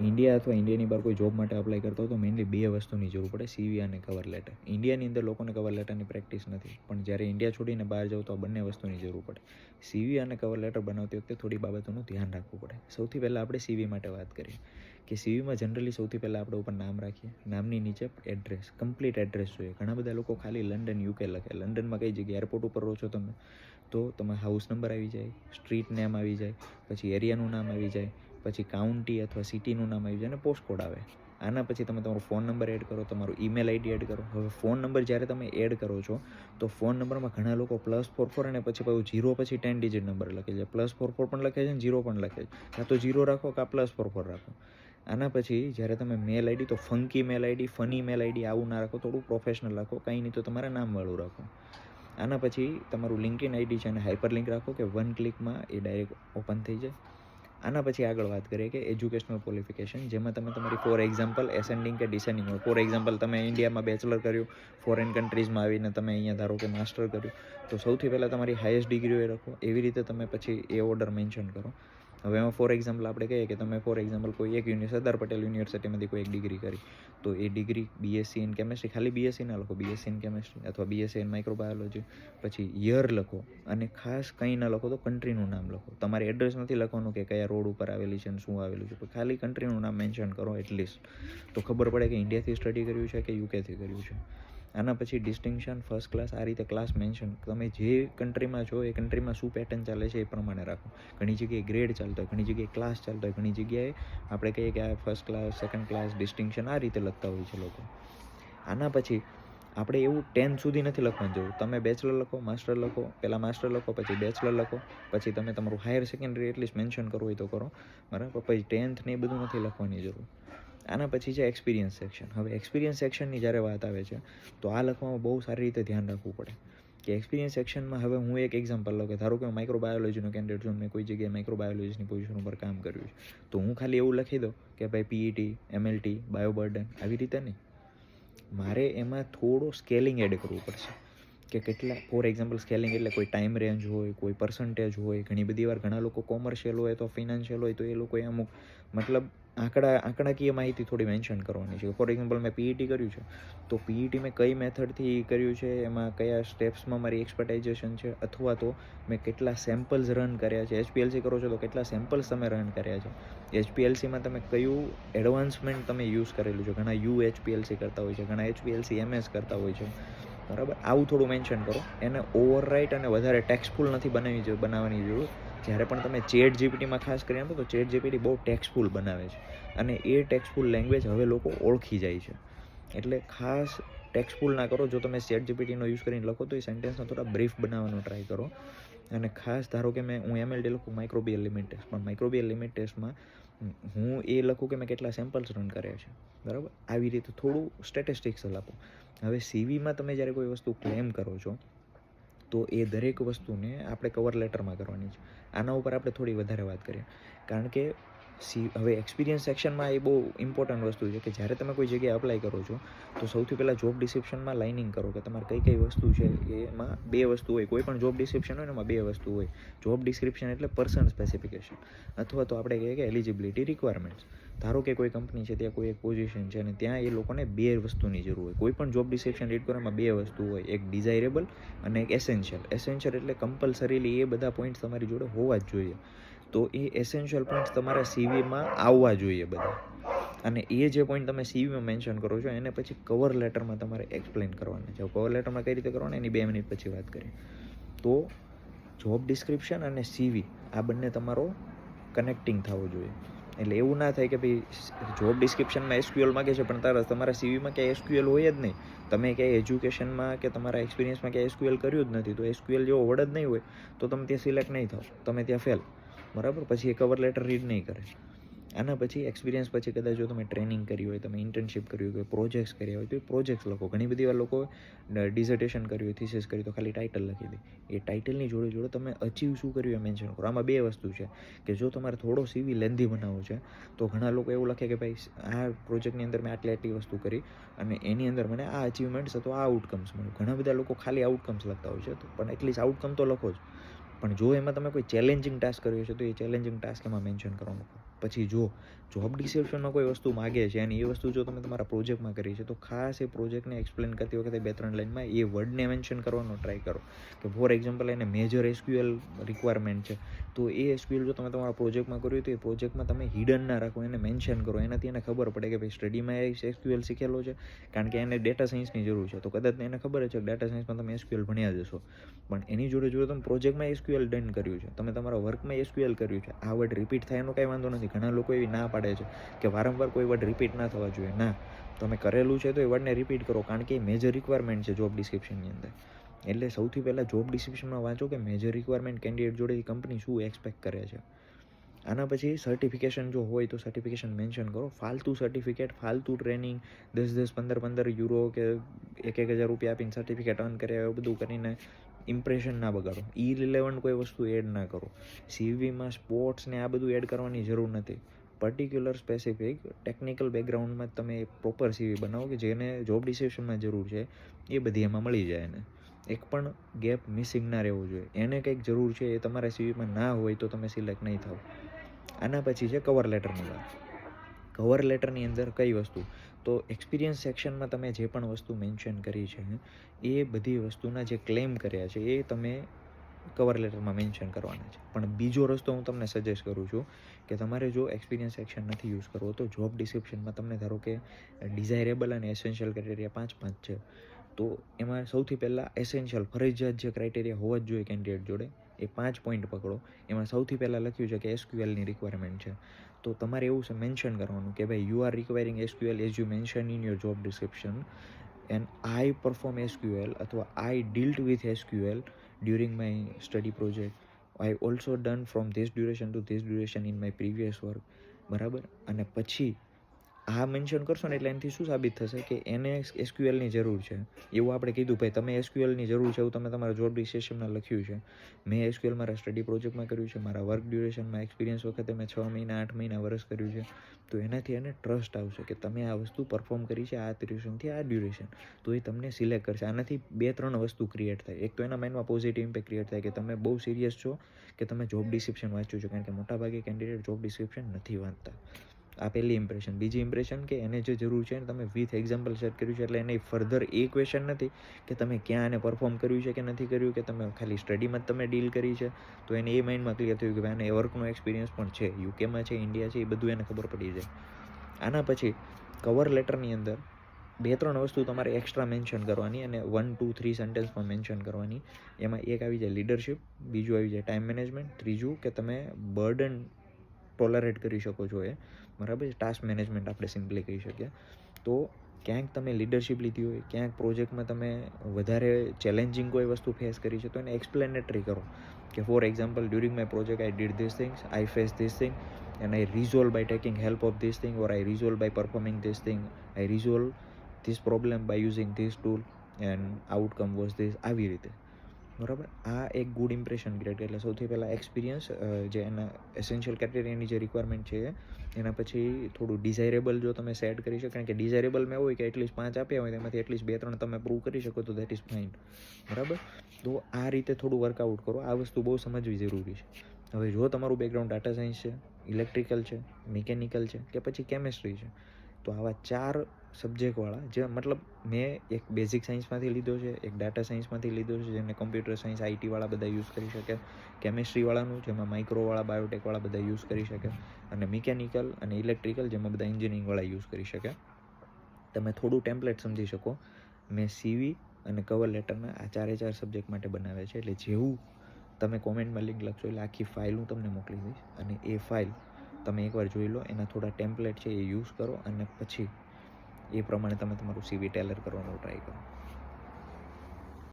India અથવા ઇન્ડિયાની બહાર કોઈ જોબ માટે અપ્લાય કરતા હોય તો મેઇનલી 2 વસ્તુની જરૂર પડે, સીવી અને કવર લેટર. ઇન્ડિયાની અંદર લોકોને કવર લેટરની પ્રેક્ટિસ નથી, પણ જ્યારે ઇન્ડિયા છોડીને બહાર જાવ તો આ બંને વસ્તુની જરૂર પડે. સીવી અને કવર લેટર બનાવતી વખતે થોડી બાબતોનું ધ્યાન રાખવું પડે. સૌથી પહેલાં આપણે સીવી માટે વાત કરીએ કે સીવીમાં જનરલી સૌથી પહેલાં આપણે ઉપર નામ રાખીએ, નામની નીચે એડ્રેસ, કમ્પ્લીટ એડ્રેસ જોઈએ. ઘણા બધા લોકો ખાલી લંડન યુકે લખે. લંડનમાં કઈ જગ્યાએ એરપોર્ટ ઉપર રહો છો તમે તો તમારા હાઉસ નંબર આવી જાય, સ્ટ્રીટ નેમ આવી જાય, પછી એરિયાનું નામ આવી જાય, પછી કાઉન્ટી અથવા સિટીનું નામ આવી જાય અને પોસ્ટકોડ આવે. આના પછી તમે તમારો ફોન નંબર એડ કરો, તમારું ઈમેલ આઈડી એડ કરો. હવે ફોન નંબર જ્યારે તમે એડ કરો છો તો ફોન નંબરમાં ઘણા લોકો +44 અને પછી 0 પછી 10 ડિજિટ નંબર લખે છે. +44 પણ લખે છે અને 0 પણ લખે છે. કાં તો 0 રાખો કાં +44 રાખો. આના પછી જ્યારે તમે મેલ આઈડી તો funky mail ID, funny mail ID આવું ના રાખો, થોડું પ્રોફેશનલ રાખો, કંઈ નહીં તો તમારા નામવાળું રાખો. આના પછી તમારું લિંકઇન આઈડી છે અને હાઇપર લિંક રાખો કે 1 ક્લિકમાં એ ડાયરેક્ટ ઓપન થઈ જાય. આના પછી આગળ વાત કરીએ કે એજ્યુકેશનલ ક્વોલિફિકેશન, જેમાં તમે તમારી ફોર એક્ઝામ્પલ એસેન્ડિંગ કે ડિસેન્ડિંગ હોય. ફોર એક્ઝામ્પલ તમે ઇન્ડિયામાં બેચલર કર્યું, ફોરેન કન્ટ્રીઝમાં આવીને તમે અહીંયા ધારો કે માસ્ટર કર્યું, તો સૌથી પહેલાં તમારી હાઈએસ્ટ ડિગ્રીઓ એ રાખો. એવી રીતે તમે પછી એ ઓર્ડર મેન્શન કરો. હવે એમાં ફોર એક્ઝામ્પલ આપણે કહીએ કે તમે ફોર એક્ઝામ્પલ કોઈ એક સરદાર પટેલ યુનિવર્સિટીમાંથી કોઈ એક ડિગ્રી કરી, તો એ ડિગ્રી બીએસસી ઇન કેમેસ્ટ્રી, ખાલી બીએસસી ના લખો, બીએસસી ઇન કેમેસ્ટ્રી અથવા બીએસસી ઇન માઇક્રોબાયોલોજી, પછી યર લખો અને ખાસ કંઈ ના લખો તો કન્ટ્રીનું નામ લખો. તમારે એડ્રેસ નથી લખવાનું કે કયા રોડ ઉપર આવેલી છે અને શું આવેલું છે, પણ ખાલી કન્ટ્રીનું નામ મેન્શન કરો એટલીસ્ટ, તો ખબર પડે કે ઇન્ડિયાથી સ્ટડી કર્યું છે કે યુકેથી કર્યું છે. આના પછી ડિસ્ટિંક્શન, ફર્સ્ટ ક્લાસ, આ રીતે ક્લાસ મેન્શન, તમે જે કન્ટ્રીમાં છો એ કન્ટ્રીમાં શું પેટર્ન ચાલે છે એ પ્રમાણે રાખો. ઘણી જગ્યાએ ગ્રેડ ચાલતો હોય, ઘણી જગ્યાએ ક્લાસ ચાલતો હોય, ઘણી જગ્યાએ આપણે કહીએ કે આ first class, second class, distinction આ રીતે લખતા હોય છે લોકો. આના પછી આપણે એવું 10 સુધી નથી લખવાનું જરૂર. તમે બેચલર લખો, માસ્ટર લખો, પહેલાં માસ્ટર લખો, પછી બેચલર લખો, પછી તમે તમારું હાયર સેકન્ડરી એટલીસ્ટ મેન્શન કરવું હોય તો કરો, બરાબર. પછી 10th ને એ બધું નથી લખવાની જરૂર. આના પછી છે એક્સપિરિયન્સ સેક્શન. હવે એક્સપિરિયન્સ સેક્શનની જ્યારે વાત આવે છે તો આ લખવામાં બહુ સારી રીતે ધ્યાન રાખવું પડે કે એક્સપિરિયન્સ સેક્શનમાં, હવે હું એક એક્ઝામ્પલ લઉં કે ધારો કે હું માઇક્રોબાયોલોજીનો કેન્ડિડેટ છું, મેં કોઈ જગ્યાએ માઇક્રોબાયોલોજીની પોઝિશન ઉપર કામ કર્યું છે, તો હું ખાલી એવું લખી દઉં કે ભાઈ પીઈટી, એમએલટી, બાયોબર્ડન, આવી રીતે નહીં. મારે એમાં થોડો સ્કેલિંગ એડ કરવું પડશે કે કેટલા, ફોર એક્ઝામ્પલ સ્કેલિંગ એટલે કોઈ ટાઈમ રેન્જ હોય, કોઈ પર્સન્ટેજ હોય. ઘણી બધી વાર ઘણા લોકો કોમર્શિયલ હોય તો ફિનાન્શિયલ હોય તો એ લોકોએ અમુક મતલબ આંકડાકીય માહિતી થોડી મેન્શન કરવાની છે. ફોર એક્ઝામ્પલ મેં પીઈટી કર્યું છે તો પીઈટી મેં કઈ મેથડથી કર્યું છે, એમાં કયા સ્ટેપ્સમાં મારી એક્સપર્ટાઇઝેશન છે, અથવા તો મેં કેટલા સેમ્પલ્સ રન કર્યા છે. એચપીએલસી કરો છો તો કેટલા સેમ્પલ્સ તમે રન કર્યા છે, એચપીએલસીમાં તમે કયું એડવાન્સમેન્ટ તમે યુઝ કરેલું છે. ઘણા એચપીએલસી કરતા હોય છે, ઘણા એચપીએલસી એમએસ કરતા હોય છે, બરાબર. આવું થોડું મેન્શન કરો. એને ઓવરરાઇટ અને વધારે ટેક્સ્ટફુલ નથી બનાવવાની જરૂર. જ્યારે પણ તમે ચેટ જીપીટીમાં ખાસ કરીને આપો તો ચેટ જીપીટી બહુ ટેક્સ્ટફુલ બનાવે છે અને એ ટેક્સ્ટફુલ લેંગ્વેજ હવે લોકો ઓળખી જાય છે, એટલે ખાસ ટેક્સ્ટફુલ ના કરો. જો તમે ચેટ જીપીટીનો યુઝ કરીને લખો તો એ સેન્ટેન્સને થોડા બ્રીફ બનાવવાનો ટ્રાય કરો. અને ખાસ ધારો કે હું એમએલટી લખું, માઇક્રોબિયલ લિમિટ ટેસ્ટ, પણ માઇક્રોબિયલ લિમિટ ટેસ્ટમાં હું એ લખું કે મેં કેટલા સેમ્પલ્સ રન કર્યા છે, બરાબર. આવી રીતે થોડું સ્ટેટિસ્ટિક્સ આપો. હવે સીવીમાં તમે જ્યારે કોઈ વસ્તુ ક્લેમ કરો છો તો એ દરેક વસ્તુને આપણે કવર લેટરમાં કરવાની છે. આના ઉપર આપણે થોડી વધારે વાત કરીએ, કારણ કે હવે એક્સપિરિયન્સ સેક્શનમાં એ બહુ ઇમ્પોર્ટન્ટ વસ્તુ છે કે જ્યારે તમે કોઈ જગ્યાએ અપ્લાય કરો છો તો સૌથી પહેલાં જોબ ડિસ્ક્રિપ્શનમાં લાઇનિંગ કરો કે તમારે કઈ કઈ વસ્તુ છે. એમાં 2 વસ્તુ હોય, કોઈ પણ જોબ ડિસ્ક્રિપ્શન હોય ને એમાં 2 વસ્તુ હોય. જોબ ડિસ્ક્રિપ્શન એટલે પર્સન સ્પેસિફિકેશન, અથવા તો આપણે કહીએ કે એલિજિબિલિટી રિક્વાયરમેન્ટ્સ. ધારો કે કોઈ કંપની છે, ત્યાં કોઈ એક પોઝિશન છે અને ત્યાં એ લોકોને 2 વસ્તુની જરૂર હોય. કોઈ પણ જોબ ડિસ્ક્રિપ્શન રીડ કરો એમાં 2 વસ્તુ હોય, એક ડિઝાયરેબલ અને એક એસેન્શિયલ. એસેન્શિયલ એટલે કમ્પલસરીલી એ બધા પોઈન્ટ્સ તમારી જોડે હોવા જ જોઈએ. તો એ એસેન્શિયલ પોઈન્ટ્સ તમારા સીવીમાં આવવા જોઈએ બધા, અને એ જે પોઈન્ટ તમે સીવીમાં મેન્શન કરો છો એને પછી કવર લેટરમાં તમારે એક્સપ્લેન કરવાના છે. કવર લેટરમાં કઈ રીતે કરવાના એની 2 મિનિટ પછી વાત કરીએ. તો જોબ ડિસ્ક્રિપ્શન અને સીવી આ બંને તમારો કનેક્ટિંગ થવો જોઈએ. એટલે એવું ના થાય કે ભાઈ જોબ ડિસ્ક્રિપ્શનમાં એસક્યુએલ માગે છે પણ તમારા સીવીમાં ક્યાંય એસક્યુએલ હોય જ નહીં, તમે ક્યાંય એજ્યુકેશનમાં કે તમારા એક્સપિરિયન્સમાં ક્યાંય એસક્યુએલ કર્યું જ નથી, તો એસક્યુએલ જેવો વર્ડ જ નહીં હોય તો તમે ત્યાં સિલેક્ટ નહીં થાવ, તમે ત્યાં ફેલ, બરાબર. પછી એ કવર લેટર રીડ નહીં કરે. આના પછી એક્સપિરિયન્સ પછી કદાચ જો તમે ટ્રેનિંગ કરી હોય, તમે ઇન્ટર્નશિપ કરી હોય, કોઈ પ્રોજેક્ટ્સ કર્યા હોય તો એ પ્રોજેક્ટ્સ લખો. ઘણી બધી વાર લોકો ડિઝર્ટેશન કર્યું હોય, થીસીસ કર્યું તો ખાલી ટાઇટલ લખી દે. એ ટાઇટલની જોડે જોડે તમે અચીવ શું કર્યું એ મેન્શન કરો. આમાં 2 વસ્તુ છે કે જો તમારે થોડો સીવી લેન્ધી બનાવવો છે તો ઘણા લોકો એવું લખે કે ભાઈ આ પ્રોજેક્ટની અંદર મેં આટલી વસ્તુ કરી અને એની અંદર મને આ અચીવમેન્ટ્સ અથવા આ આઉટકમ્સ મળ્યું. ઘણા બધા લોકો ખાલી આઉટકમ્સ લખતા હોય છે, પણ એટલીસ્ટ આઉટકમ તો લખો જ. પણ જો એમાં તમે કોઈ ચેલેન્જિંગ ટાસ્ક કર્યો છે તો એ ચેલેન્જિંગ ટાસ્ક એમાં મેન્શન કરવાનું. પછી જો જોબ ડિસ્ક્રિપ્શનમાં કોઈ વસ્તુ માગે છે અને એ વસ્તુ જો તમે તમારા પ્રોજેક્ટમાં કરી છે તો ખાસ એ પ્રોજેક્ટને એક્સપ્લેન કરતી વખતે 2-3 લાઇનમાં એ વર્ડને મેન્શન કરવાનો ટ્રાય કરો. કે ફોર એક્ઝામ્પલ એને મેજર એસક્યુએલ રિક્વાયરમેન્ટ છે તો એ એસક્યુએલ જો તમે તમારા પ્રોજેક્ટમાં કર્યું તો એ પ્રોજેક્ટમાં તમે હિડન ના રાખો, એને મેન્શન કરો. એનાથી એને ખબર પડે કે ભાઈ સ્ટડીમાં એ એસક્યુએલ શીખેલો છે, કારણ કે એને ડેટા સાયન્સની જરૂર છે. તો કદાચ એને ખબર છે કે ડેટા સાયન્સમાં તમે એસક્યુએલ ભણ્યા જશો, પણ એની જોડે તમે પ્રોજેક્ટમાં એસક્યુએલ ડન કર્યું છે, તમે તમારા વર્કમાં એસક્યુએલ કર્યું છે, આ વર્ડ રિપીટ થાય એનો કાંઈ વાંધો નથી. ઘણા લોકો એવી ના પાડે છે કે વારંવાર કોઈ વર્ડ રિપીટ ના થવા જોઈએ. ના, તમે કરેલું છે તો એ વર્ડને રિપીટ કરો, કારણ કે એ મેજર રિક્વાયરમેન્ટ છે જોબ ડિસ્ક્રિપ્શનની અંદર. એટલે સૌથી પહેલાં જોબ ડિસ્ક્રિપ્શનમાં વાંચો કે મેજર રિક્વાયરમેન્ટ કેન્ડિડેટ જોડેથી કંપની શું એક્સપેક્ટ કરે છે. આના પછી સર્ટિફિકેશન જો હોય તો સર્ટિફિકેશન મેન્શન કરો. ફાલતુ સર્ટિફિકેટ, ફાલતુ ટ્રેનિંગ, 10-10, 15-15 યુરો કે 1,000 રૂપિયા આપીને સર્ટિફિકેટ અર્ન કર્યા એવું બધું કરીને ઇમ્પ્રેશન ના બગાડો. ઇરિલેવન્ટ કોઈ વસ્તુ એડ ના કરો. સીવીમાં સ્પોર્ટ્સ ને આ બધું એડ કરવાની જરૂર નથી. પર્ટિક્યુલર સ્પેસિફિક ટેકનિકલ બેકગ્રાઉન્ડમાં તમે પ્રોપર સીવી બનાવો કે જેને જોબ ડિસ્ક્રિપ્શનમાં જરૂર છે એ બધી એમાં મળી જાય. એને એક પણ ગેપ મિસિંગ ના રહેવો જોઈએ. એને કંઈક જરૂર છે એ તમારા સીવીમાં ના હોય તો તમે સિલેક્ટ નહીં થાવ. આના પછી છે કવર લેટરની વાત. કવર લેટરની અંદર કઈ વસ્તુ, તો એક્સપિરિયન્સ સેક્શનમાં તમે જે પણ વસ્તુ મેન્શન કરી છે એ બધી વસ્તુના જે ક્લેમ કર્યા છે એ તમે કવર લેટરમાં મેન્શન કરવાના છે. પણ બીજો રસ્તો હું તમને સજેસ્ટ કરું છું કે તમારે જો એક્સપિરિયન્સ સેક્શન નથી યુઝ કરવો તો જોબ ડિસ્ક્રિપ્શનમાં તમને ધારો કે ડિઝાયરેબલ અને એસેન્શિયલ ક્રાઇટેરિયા 5 છે, તો એમાં સૌથી પહેલાં એસેન્શિયલ ફરજિયાત જે ક્રાઇટેરિયા હોવા જ જોઈએ કેન્ડિડેટ જોડે એ 5 પોઈન્ટ પકડો. એમાં સૌથી પહેલાં લખ્યું છે કે એસક્યુએલની રિક્વાયરમેન્ટ છે, તો તમારે એવું મેન્શન કરવાનું કે ભાઈ you are requiring SQL as you mention in your job description and I perform SQL અથવા I dealt with SQL during my study project. I also done from this duration to this duration in my previous work. બરાબર. અને પછી આ mention કરશો ને એટલે એનાથી શું સાબિત થશે કે એને એસક્યુએલની જરૂર છે એવું આપણે કીધું. ભાઈ તમે એસક્યુએલની જરૂર છે એવું તમે તમારા જોબ ડિસ્ક્રિપ્શનમાં લખ્યું છે. મેં એસક્યુએલ મારા સ્ટડી પ્રોજેક્ટમાં કર્યું છે, મારા વર્ક ડ્યુરેશનમાં એક્સપિરિયન્સ વખતે મેં 6 મહિના 8 મહિના વર્ષ કર્યું છે. તો એનાથી એને ટ્રસ્ટ આવશે કે તમે આ વસ્તુ પરફોર્મ કરી છે આ ડ્યુરેશનથી આ ડ્યુરેશન, તો એ તમને સિલેક્ટ કરશે. આનાથી 2-3 વસ્તુ ક્રિએટ થાય. એક તો એના માઇન્ડમાં પોઝિટિવ ઇમ્પેક્ટ ક્રિએટ થાય કે તમે બહુ સિરિયસ છો કે તમે જોબ ડિસ્ક્રિપ્શન વાંચ્યું છે, કારણ કે મોટાભાગે કેન્ડિડેટ જોબ ડિસ્ક્રિપ્શન નથી વાંચતા. આ પહેલી ઇમ્પ્રેશન. બીજી ઇમ્પ્રેશન કે એને જે જરૂર છે ને તમે વિથ એક્ઝામ્પલ સેટ કર્યું છે, એટલે એને ફર્ધર એ ક્વેશ્ચન નથી કે તમે ક્યાં એને પરફોર્મ કર્યું છે કે નથી કર્યું, કે તમે ખાલી સ્ટડીમાં જ તમે ડીલ કરી છે. તો એને એ માઇન્ડમાં ક્લિયર થયું કે ભાઈ એને વર્કનો એક્સપિરિયન્સ પણ છે, યુકેમાં છે, ઇન્ડિયા છે, એ બધું એને ખબર પડી જાય. આના પછી કવર લેટરની અંદર 2-3 વસ્તુ તમારે એક્સ્ટ્રા મેન્શન કરવાની અને 1, 2, 3 સેન્ટેન્સમાં મેન્શન કરવાની. એમાં એક આવી જાય લીડરશિપ, બીજું આવી જાય ટાઈમ મેનેજમેન્ટ, ત્રીજું કે તમે બર્ડન ટોલરેટ કરી શકો છો એ, બરાબર. ટાસ્ક મેનેજમેન્ટ આપણે સિમ્પલી કહી શકીએ. તો ક્યાંક તમે લીડરશિપ લીધી હોય, ક્યાંક પ્રોજેક્ટમાં તમે વધારે ચેલેન્જિંગ કોઈ વસ્તુ ફેસ કરી છે તો એને એક્સપ્લેનેટરી કરો કે for example during my project I did this things, I face this thing and I resolve by taking help of this thing or I resolve by performing this thing, I resolve this problem by using this tool and outcome was this. આવી રીતે, બરાબર. આ એક good impression create. એટલે સૌથી પહેલાં experience, જે એના એસેન્શિયલ ક્રાઇટેરિયાની જે રિક્વાયરમેન્ટ છે એના પછી થોડું ડિઝાયરેબલ જો તમે સેટ કરી શકો, કારણ કે ડિઝાયરેબલમાં એવું હોય કે એટલીસ્ટ 5 આપ્યા હોય તેમાંથી એટલીસ્ટ 2-3 તમે પ્રૂવ કરી શકો તો દેટ ઇઝ ફાઇન, બરાબર. તો આ રીતે થોડું વર્કઆઉટ કરો. આ વસ્તુ બહુ સમજવી જરૂરી છે. હવે જો તમારું બેકગ્રાઉન્ડ ડાટા સાયન્સ છે, ઇલેક્ટ્રિકલ છે, મિકેનિકલ છે કે પછી કેમેસ્ટ્રી છે, તો આવા 4 સબ્જેક્ટવાળા, જે મતલબ મેં એક બેઝિક સાયન્સમાંથી લીધો છે, એક ડાટા સાયન્સમાંથી લીધો છે જેને કમ્પ્યુટર સાયન્સ આઈટીવાળા બધા યુઝ કરી શકે, કેમેસ્ટ્રીવાળાનું જેમાં માઇક્રોવાળા બાયોટેકવાળા બધા યુઝ કરી શકે, અને મિકેનિકલ અને ઇલેક્ટ્રિકલ જેમાં બધા એન્જિનિયરિંગવાળા યુઝ કરી શકે. તમે થોડું ટેમ્પલેટ સમજી શકો. મેં સીવી અને કવર લેટરના આ 4 સબ્જેક્ટ માટે બનાવ્યા છે. એટલે જેવું તમે કોમેન્ટમાં લિંક લખશો એટલે આખી ફાઇલ હું તમને મોકલી દઈશ, અને એ ફાઇલ તમે એકવાર જોઈ લો. એના થોડા ટેમ્પલેટ છે એ યુઝ કરો અને પછી એ પ્રમાણે તમે તમારું સીવી ટેલર કરવાનો ટ્રાય કરો.